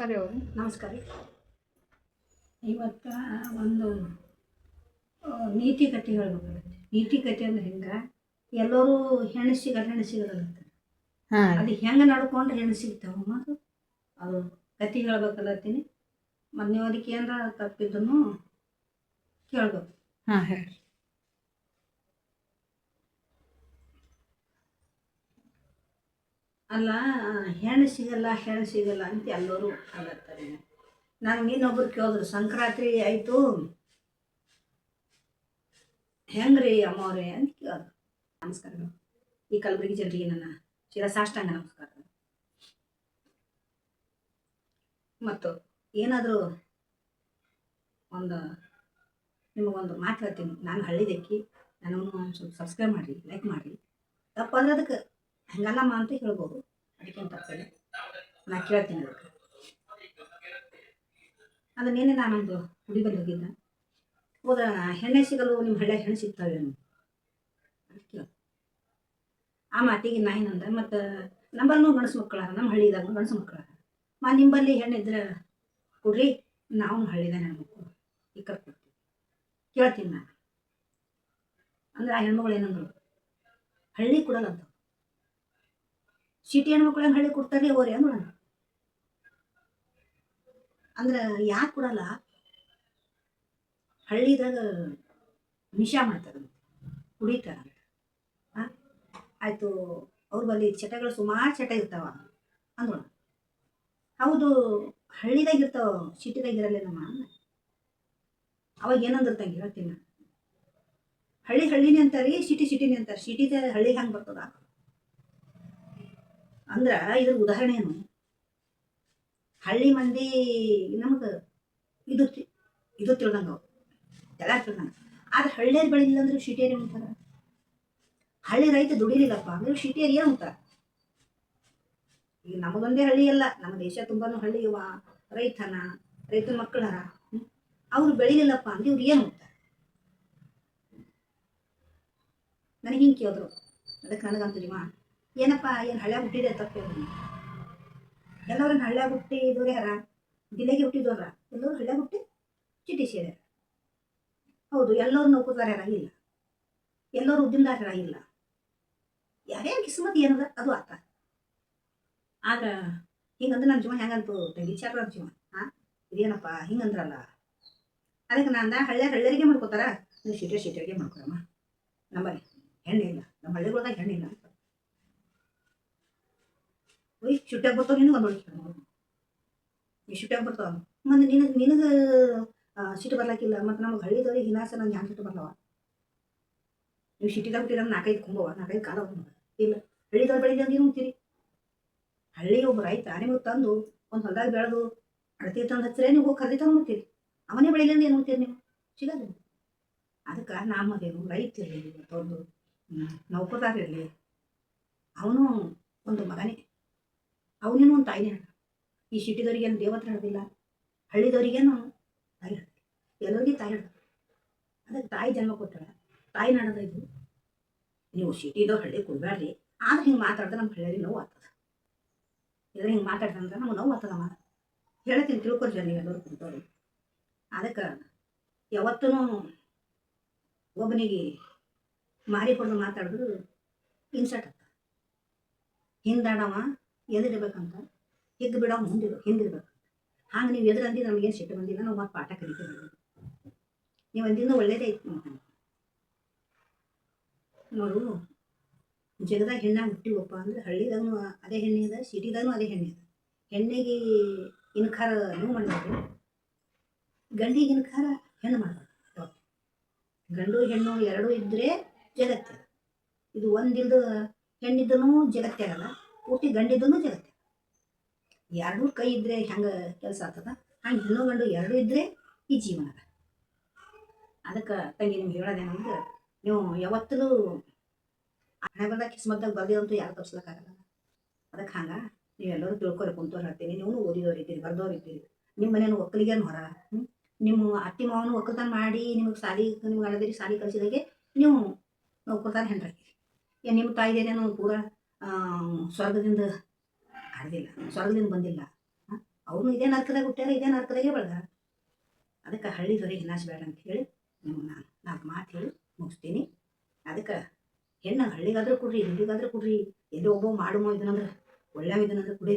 ನಮಸ್ಕಾರ ರೀ ಅವರು. ನಮಸ್ಕಾರ ರೀ. ಇವತ್ತು ಒಂದು ನೀತಿ ಕಥೆ ಹೇಳ್ಬೇಕಾಗತ್ತೆ. ನೀತಿ ಕಥೆ ಅಂದ್ರೆ ಹೆಂಗೆ, ಎಲ್ಲರೂ ಹೆಣ್ಣು ಸಿಗಲ್ಲ ಹಾಂ ಅದು ಹೆಂಗೆ ನಡ್ಕೊಂಡು ಹೆಣ್ಣು ಸಿಗ್ತಾವಮ್ಮ, ಅದು ಕಥೆ ಹೇಳ್ಬೇಕಲ್ಲತ್ತೀನಿ. ಮತ್ತು ನೀವು ಅದಕ್ಕೆ ಏನಾರ ತಪ್ಪಿದ್ದನ್ನು ಕೇಳ್ಬೇಕು. ಹಾಂ ಹೇಳಿ. ಅಲ್ಲ, ಹೆಣ್ಣು ಸಿಗಲ್ಲ ಅಂತ ಎಲ್ಲರೂ ಆಗತ್ತಾರೆ. ನಾನು ಇನ್ನೊಬ್ರು ಕೇಳಿದ್ರು, ಸಂಕ್ರಾಂತಿ ಆಯಿತು ಹೆಂಗ್ರಿ ಅಮ್ಮವ್ರೆ ಅಂತ ಕೇಳಿದ್ರು. ನಮಸ್ಕಾರಗಳು. ಈ ಕಲಬುರಗಿ ಜನರಿಗೆ ನನ್ನ ಶಿರಸಾಷ್ಟಾಂಗ ನಮಸ್ಕಾರ. ಮತ್ತು ಏನಾದರೂ ಒಂದು ನಿಮಗೊಂದು ಮಾತು ಹೇಳ್ತೀನಿ. ನಾನು ಹಳ್ಳಿದಕ್ಕಿ, ನನ್ನನ್ನು ಒಂದು ಸ್ವಲ್ಪ ಸಬ್ಸ್ಕ್ರೈಬ್ ಮಾಡಿರಿ, ಲೈಕ್ ಮಾಡಿರಿ. ತಪ್ಪಾದ್ರೆ ಅದಕ್ಕೆ ಹಂಗಲ್ಲಮ್ಮ ಅಂತ ಹೇಳ್ಬೋದು, ಅದಕ್ಕೇನು ತಪ್ಪಿಲ್ಲ. ನಾನು ಕೇಳ್ತೀನಿ ಅದಕ್ಕೆ. ಅದನ್ನೇನೆ ನಾನೊಂದು ಹುಡಿ ಬಲ್ಲಿ ಹೋಗಿದ್ದ, ಹೋದ ಹೆಣ್ಣೆ ಸಿಗಲು ನಿಮ್ಮ ಹಳ್ಳಿಯಾಗ ಹೆಣ್ಣು ಸಿಗ್ತಾವೇನು ಅಂತ ಕೇಳ. ಆ ಮಾತಿಗೆ ನಾ ಏನಂದ, ಮತ್ತು ನಂಬಲ್ಲೂ ಗಂಡಸು ಮಕ್ಕಳ, ನಮ್ಮ ಹಳ್ಳಿದಾಗ ಗಂಡಸು ಮಕ್ಕಳ, ನಿಂಬಲ್ಲಿ ಹೆಣ್ಣಿದ್ರೆ ಕೊಡ್ರಿ, ನಾವು ಹಳ್ಳಿದಾಗ ಹೆಣ್ಮಕ್ಳು ಈ ಕೊಡ್ತೀವಿ. ಕೇಳ್ತೀನಿ ನಾನು. ಅಂದ್ರೆ ಆ ಹೆಣ್ಮಗಳು ಏನಂದ್ರು, ಹಳ್ಳಿ ಕೊಡಲ್ಲ ಅಂತ, ಸಿಟಿ ಹೆಣ್ಮಕ್ಳೇನು ಹಳ್ಳಿ ಕೊಡ್ತಾರೆ ಹೋರಿ ಅಂದ್ರು. ಅಂದ್ರೆ ಯಾಕೆ ಕೊಡಲ್ಲ, ಹಳ್ಳಿದಾಗ ನಿಶಾ ಮಾಡ್ತಾರಂತೆ, ಕುಡಿತಾರಂತೆ. ಆಯಿತು, ಅವ್ರ ಬಳಿ ಚಟಗಳು ಸುಮಾರು ಚಟ ಇರ್ತಾವ ಅಂದ್ರು. ಹೌದು, ಹಳ್ಳಿದಾಗ ಇರ್ತಾವ, ಸಿಟಿದಾಗ ಇರಲ್ಲೇನಮ್ಮ. ಅವಾಗ ಏನಂದಿರ್ತಂಗೆ ಹೇಳ್ತೀನಿ ನಾನು. ಹಳ್ಳಿನೇ ಅಂತಾರೆ, ಸಿಟಿನೇ ಅಂತಾರೆ. ಸಿಟಿದ ಹಳ್ಳಿ ಹೆಂಗೆ ಬರ್ತದ ಅಂದ್ರೆ ಇದ್ರ ಉದಾಹರಣೆ ಏನು, ಹಳ್ಳಿ ಮಂದಿ ನಮಗೆ ಇದು ತಿಳ್ದಂಗೆ, ಎಲ್ಲ ತಿಳ್ದಂಗೆ. ಆದ್ರೆ ಹಳ್ಳಿಯರು ಬೆಳಿಲಿಲ್ಲ ಅಂದ್ರೆ ಸಿಟಿಯರು ಅಂತಾರೆ. ಹಳ್ಳಿ ರೈತ ದುಡಿಲಿಲ್ಲಪ್ಪ ಅಂದ್ರೆ ಸಿಟಿಯರು ಏನು ಅಂತಾರೆ. ಈಗ ನಮಗೊಂದೇ ಹಳ್ಳಿ ಅಲ್ಲ, ನಮ್ಮ ದೇಶ ತುಂಬಾನು ಹಳ್ಳಿ ರೈತನ ಮಕ್ಕಳರ, ಅವ್ರು ಬೆಳಿಲಿಲ್ಲಪ್ಪ ಅಂದ್ರೆ ಇವ್ರು ಏನು ಅಂತಾರೆ. ನನಗೆ ಹಿಂಗೆ ಕೇಳಿದ್ರು. ಅದಕ್ಕೆ ನನಗಂತೀವ, ಏನಪ್ಪ ಏನು ಹಳ್ಳಿಯಾಗ ಹುಟ್ಟಿದೆ ತಪ್ಪು, ಎಲ್ಲರೂ ಹಳ್ಳಿಯಾಗ ಹುಟ್ಟಿದವ್ರೆ ಯಾರ, ಜಿಲ್ಲೆಗೆ ಹುಟ್ಟಿದವ್ರ, ಎಲ್ಲರೂ ಹಳ್ಳಿಯಾಗ ಹುಟ್ಟಿ ಸಿಟಿ ಸೇರ್ಯಾರ. ಹೌದು, ಎಲ್ಲರೂ ನೌಕರದಾರರಾಗಿಲ್ಲ, ಎಲ್ಲರೂ ಉದ್ಯಮದಾರರಾಗಿಲ್ಲ, ಯಾರ್ಯಾರ ಕಿಸ್ಮತ್ ಏನದ ಅದು ಅರ್ಥ. ಆದ್ರೆ ಹಿಂಗಂದ್ರೆ ನನ್ನ ಜೀವನ ಹೆಂಗಂತು ತಂಗಿ ಚಾಕ್ರ ಜೀವ. ಇದೇನಪ್ಪ ಹಿಂಗಂದ್ರಲ್ಲ, ಅದಕ್ಕೆ ನಾನು ಹಳ್ಳಿಯರಿಗೆ ಮಾಡ್ಕೋತಾರ, ನೀವು ಸಿಟಿಯರಿಗೆ ಮಾಡ್ಕೊಳಮ್ಮ. ನಮ್ಮಲ್ಲಿ ಹೆಣ್ಣಿಲ್ಲ, ನಮ್ಮ ಹಳ್ಳಿಗಳದಾಗ ಹೆಣ್ಣಿಲ್ಲ ಅಂತ. ಒಯ್ ಶುಟ್ಟಾಗಿ ಬರ್ತಾವ, ನಿನಗೆ ಒಂದು ಒಳಗೆ ನೀ ಶುಟ್ಟಾಗಿ ಬರ್ತಾವ. ಮತ್ತು ನಿನಗೆ ಸಿಟ್ಟು ಬರ್ಲಾಕಿಲ್ಲ, ಮತ್ತು ನಮಗೆ ಹಳ್ಳಿದವ್ರಿಗೆ ಹಿನಾಸ ನಂಗೆ ಹ್ಯಾಂಗೆ ಸಿಟ್ಟು ಬರ್ಲವ. ನೀವು ಸಿಟಿದಾಗ ಬಿಟ್ಟಿರ 4-5 ಕಾಲ ಇಲ್ಲ. ಹಳ್ಳಿದವ್ರು ಬೆಳಿಗ್ಗೆ ಅಂದ್ರೆ ಅಂತೀರಿ. ಹಳ್ಳಿ ಒಬ್ಬ ರೈತ ನಿಮಗೆ ತಂದು ಒಂದು ಹೊಲದಾಗ ಬೆಳೆದು ಅಳತಿ ತಂದು ಹಚ್ಚಿದ್ರೆ ನೀವು ಹೋಗಿ ಕರ್ದಿ ತಂದು ನೋಡ್ತೀರಿ. ಅವನೇ ಬೆಳಿಲ್ಲ ಅಂದ್ರೆ ಏನು ಅಂತೀರಿ ನೀವು, ಸಿಗಲ್ಲ. ಅದಕ್ಕೆ ನಮ್ಮದೇನು ರೈತ ಇರಲಿ, ಮತ್ತೊಂದು ನೌಕರದಾರ ಇರಲಿ, ಅವನು ಒಂದು ಮಗನೇ, ಅವನೇನು ಒಂದು ತಾಯಿನೇ ಹೇಳ. ಈ ಸಿಟಿದವ್ರಿಗೇನು ದೇವತ್ರ ಹಿಡ್ದಿಲ್ಲ, ಹಳ್ಳಿದವ್ರಿಗೇನು ತಾಯಿ ಹಿಡ್ದು, ಎಲ್ಲರಿಗೂ ತಾಯಿ ಹಿಡ್ದು. ಅದಕ್ಕೆ ತಾಯಿ ಜನ್ಮ ಕೊಟ್ಟಾಳ, ತಾಯಿ ನಡೆದ ಇದು. ನೀವು ಸಿಟಿದವ್ರು ಹಳ್ಳಿ ಕೊಡಬೇಡ್ರಿ. ಆದ್ರೆ ಹಿಂಗೆ ಮಾತಾಡಿದ್ರೆ ನಮ್ಮ ಹಳ್ಳಿಯಲ್ಲಿ ನೋವು ಆಗ್ತದೆ. ಇದ್ರೆ ಹಿಂಗೆ ಮಾತಾಡ್ತಂದ್ರೆ ನಮ್ಗೆ ನೋವು ಆಗ್ತದಮ್ಮ. ಹೇಳ್ತೀನಿ, ತಿಳ್ಕೊರಿ ಜನ ಎಲ್ಲರೂ ಕುಂತವ್ರು. ಅದಕ್ಕೆ ಯಾವತ್ತೂ ಒಬ್ಬನಿಗೆ ಮಾರಿ ಹೊಡೆದು ಮಾತಾಡಿದ್ರು ಇನ್ಸರ್ಟ್ ಆಗ್ತದೆ. ಹಿಂದಾಡವ ಎದುರಿರ್ಬೇಕಂತ, ಹಿಗ್ದು ಬಿಡವ ಹಿಂದಿರ್ಬೇಕು. ಹಾಗೆ ನೀವು ಎದುರು ಅಂದಿದ್ದು ನಮಗೇನು ಸಿಟ್ಟು ಬಂದಿಲ್ಲ, ನಾವು ಮತ್ತೆ ಪಾಠ ಕಲಿತೀವಿ. ನೀವು ಅಂದಿದ್ದು ಒಳ್ಳೇದೇ ಐತಿ ನೋಡು. ಜಗದಾಗ ಹೆಣ್ಣಾಗ ಹುಟ್ಟಿವಪ್ಪ ಅಂದ್ರೆ ಹಳ್ಳಿದಾಗೂ ಅದೇ ಹೆಣ್ಣೆ ಇದೆ, ಸಿಟಿದಾಗೂ ಅದೇ ಹೆಣ್ಣೆ ಇದೆ. ಹೆಣ್ಣಿಗೆ ಇನ್ಕಾರ ನೀವು ಮಾಡಬೇಕು, ಗಂಡಿಗೆ ಇನ್ಕಾರ ಹೆಣ್ಣು ಮಾಡಬೇಕು. ಗಂಡು ಹೆಣ್ಣು ಎರಡೂ ಇದ್ದರೆ ಜಗತ್ತೆ. ಇದು ಒಂದಿಲ್ದು ಹೆಣ್ಣಿದ್ದೂ ಜಗತ್ತೇ ಆಗಲ್ಲ, ಪೂರ್ತಿ ಗಂಡಿದ್ದೂ ಜಗತ್ತೆ. ಎರಡೂ ಕೈ ಇದ್ದರೆ ಹೆಂಗೆ ಕೆಲಸ ಆಗ್ತದ, ಹಂಗೆ ಹೆಣ್ಣು ಗಂಡು ಎರಡೂ ಇದ್ದರೆ ಈ ಜೀವನ. ಅದಕ್ಕೆ ತಂಗಿ ನಿಮ್ಗೆ ಹೇಳೋದೇನಂದ್ರೆ, ನೀವು ಯಾವತ್ತೂ ಹಣೆ ಬರ್ದಾಗ ಕಿಸ್ಮತ್ದಾಗ ಬರ್ದಿರಂತೂ ಯಾರು ತಪ್ಪಿಸ್ಲಿಕ್ಕಾಗಲ್ಲ. ಅದಕ್ಕೆ ಹಂಗೆ ನೀವೆಲ್ಲರೂ ತಿಳ್ಕೊರಿ ಕುಂತವ್ರು ಹೇಳ್ತೀನಿ. ನೀವು ಓದಿದವ್ರು ಇದ್ದೀರಿ, ಬರ್ದವ್ರು ಇದ್ದೀರಿ. ನಿಮ್ಮ ಮನೇನು ಒಕ್ಕಲಿಗೇನು ಹೊರ, ನಿಮ್ಮ ಅತ್ತಿ ಮಾವನು ಒಕ್ಕಲ್ತನ ಮಾಡಿ ನಿಮಗೆ ಅಳದಿರಿ ಸಾಲಿ ಕಲಿಸಿದಾಗೆ ನೀವು ನೌಕರದಾರ ಹೆಣ್ರಾಕಿರಿ. ನಿಮ್ಮ ತಾಯಿದೇನೇನು ಪೂರ ಸ್ವರ್ಗದಿಂದ ಹರಿದಿಲ್ಲ, ಸ್ವರ್ಗದಿಂದ ಬಂದಿಲ್ಲ. ಅವನು ಇದೇ ನರ್ಕದಾಗ ಹುಟ್ಟ್ಯಾರ, ಇದೇ ನರ್ಕದಾಗೆ ಬೆಳೆದಾರ. ಅದಕ್ಕೆ ಹಳ್ಳಿದವ್ರಿಗೆ ಹಿನಾಸಬೇಡ ಅಂತ ಹೇಳಿ ನಿಮ್ಗೆ ನಾನು 4 ಮಾತು ಹೇಳಿ ಮುಗಿಸ್ತೀನಿ. ಅದಕ್ಕೆ ಹೆಣ್ಣು ಹಳ್ಳಿಗಾದ್ರೂ ಕೊಡ್ರಿ, ಇಲ್ಲಿಗಾದ್ರೂ ಕೊಡ್ರಿ, ಎಲ್ಲಿ ಒಬ್ಬ ಮಾಡುಮೋ ಇದನ್ನಂದ್ರೆ ಒಳ್ಳೆಯ ಇದನ್ನಂದ್ರೆ ಕುಡಿ